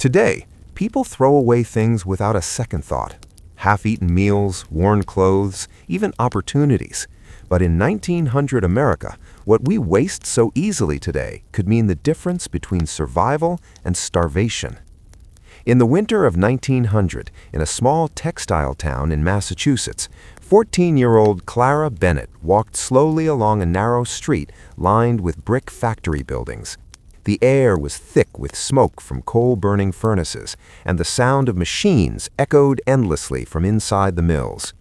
Today, people throw away things without a second thought. Half-eaten meals, worn clothes, even opportunities. But in 1900 America, what we waste so easily today could mean the difference between survival and starvation. In the winter of 1900, in a small textile town in Massachusetts, 14-year-old Clara Bennett walked slowly along a narrow street lined with brick factory buildings. The air was thick with smoke from coal-burning furnaces, and the sound of machines echoed endlessly from inside the mills.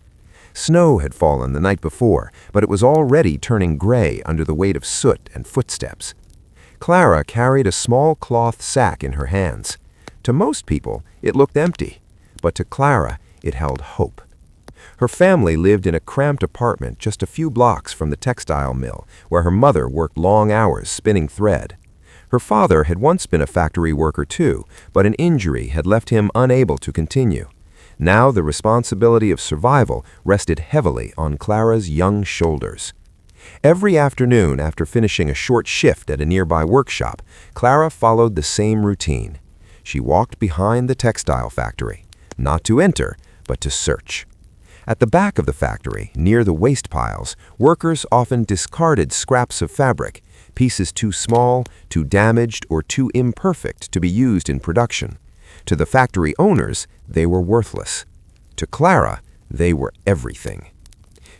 Snow had fallen the night before, but it was already turning gray under the weight of soot and footsteps. Clara carried a small cloth sack in her hands. To most people, it looked empty, but to Clara, it held hope. Her family lived in a cramped apartment just a few blocks from the textile mill, where her mother worked long hours spinning thread. Her father had once been a factory worker too, but an injury had left him unable to continue. Now the responsibility of survival rested heavily on Clara's young shoulders. Every afternoon after finishing a short shift at a nearby workshop, Clara followed the same routine. She walked behind the textile factory, not to enter, but to search. At the back of the factory, near the waste piles, workers often discarded scraps of fabric, pieces too small, too damaged, or too imperfect to be used in production. To the factory owners, they were worthless. To Clara, they were everything.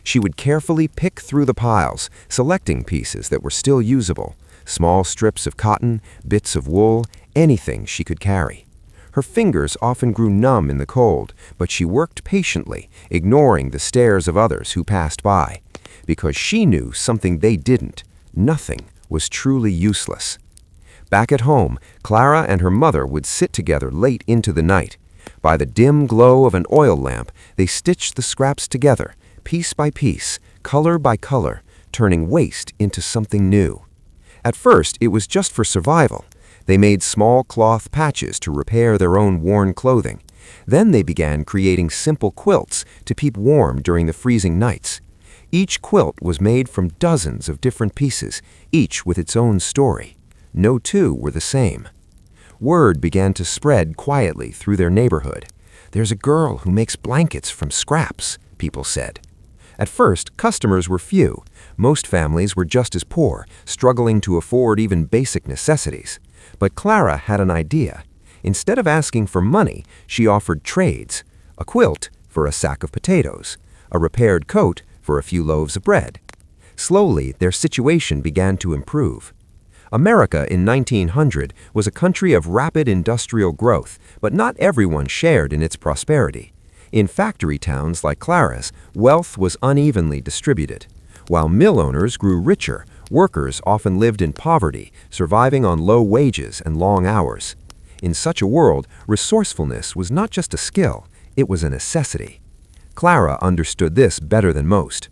She would carefully pick through the piles, selecting pieces that were still usable, small strips of cotton, bits of wool, anything she could carry. Her fingers often grew numb in the cold, but she worked patiently, ignoring the stares of others who passed by. Because she knew something they didn't, nothing was truly useless. Back at home, Clara and her mother would sit together late into the night. By the dim glow of an oil lamp, they stitched the scraps together, piece by piece, color by color, turning waste into something new. At first, it was just for survival. They made small cloth patches to repair their own worn clothing. Then they began creating simple quilts to keep warm during the freezing nights. Each quilt was made from dozens of different pieces, each with its own story. No two were the same. Word began to spread quietly through their neighborhood. "There's a girl who makes blankets from scraps," people said. At first, customers were few. Most families were just as poor, struggling to afford even basic necessities. But Clara had an idea. Instead of asking for money, she offered trades: a quilt for a sack of potatoes, a repaired coat for a few loaves of bread. Slowly, their situation began to improve. America in 1900 was a country of rapid industrial growth, but not everyone shared in its prosperity. In factory towns like Clara's, wealth was unevenly distributed. While mill owners grew richer, workers often lived in poverty, surviving on low wages and long hours. In such a world, resourcefulness was not just a skill, it was a necessity. Clara understood this better than most.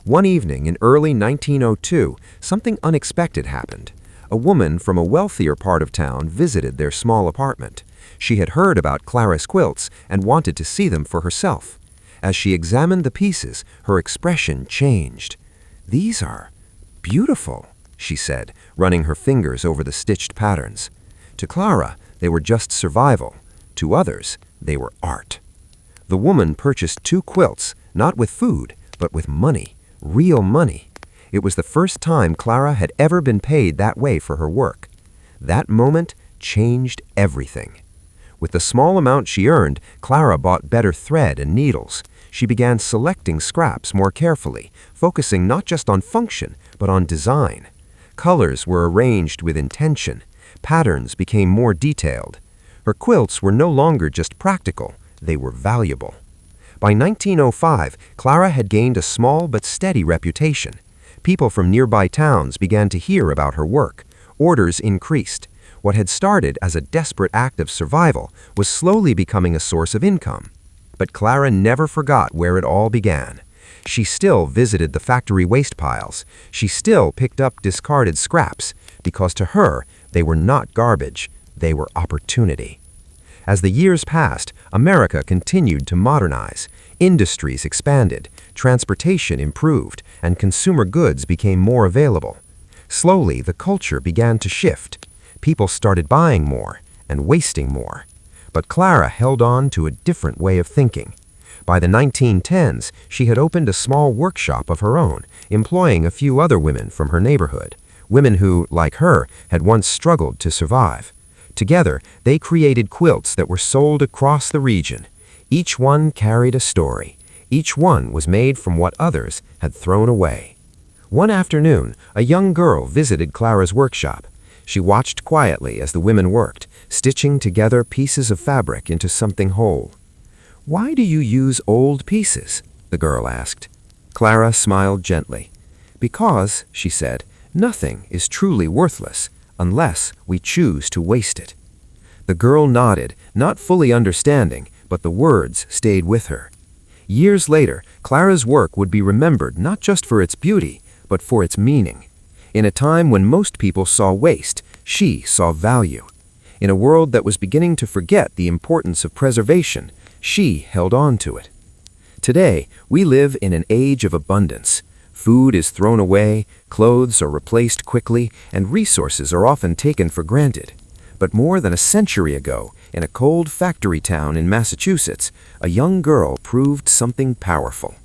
One evening in early 1902, something unexpected happened. A woman from a wealthier part of town visited their small apartment. She had heard about Clara's quilts and wanted to see them for herself. As she examined the pieces, her expression changed. "These are beautiful," she said, running her fingers over the stitched patterns. To Clara, they were just survival. To others, they were art. The woman purchased 2 quilts, not with food, but with money, real money. It was the first time Clara had ever been paid that way for her work. That moment changed everything. With the small amount she earned, Clara bought better thread and needles. She began selecting scraps more carefully, focusing not just on function, but on design. Colors were arranged with intention. Patterns became more detailed. Her quilts were no longer just practical, they were valuable. By 1905, Clara had gained a small but steady reputation. People from nearby towns began to hear about her work. Orders increased. What had started as a desperate act of survival was slowly becoming a source of income. But Clara never forgot where it all began. She still visited the factory waste piles. She still picked up discarded scraps, because to her, they were not garbage, they were opportunity. As the years passed, America continued to modernize. Industries expanded, transportation improved, and consumer goods became more available. Slowly, the culture began to shift. People started buying more and wasting more. But Clara held on to a different way of thinking. By the 1910s, she had opened a small workshop of her own, employing a few other women from her neighborhood, women who, like her, had once struggled to survive. Together, they created quilts that were sold across the region. Each one carried a story. Each one was made from what others had thrown away. One afternoon, a young girl visited Clara's workshop. She watched quietly as the women worked, stitching together pieces of fabric into something whole. "Why do you use old pieces?" the girl asked. Clara smiled gently. "Because," she said, "nothing is truly worthless unless we choose to waste it." The girl nodded, not fully understanding, but the words stayed with her. Years later, Clara's work would be remembered not just for its beauty, but for its meaning. In a time when most people saw waste, she saw value. In a world that was beginning to forget the importance of preservation, she held on to it. Today, we live in an age of abundance. Food is thrown away, clothes are replaced quickly, and resources are often taken for granted. But more than a century ago, in a cold factory town in Massachusetts, a young girl proved something powerful.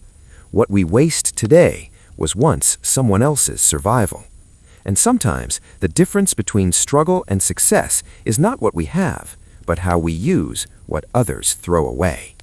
What we waste today was once someone else's survival. And sometimes, the difference between struggle and success is not what we have, but how we use what others throw away.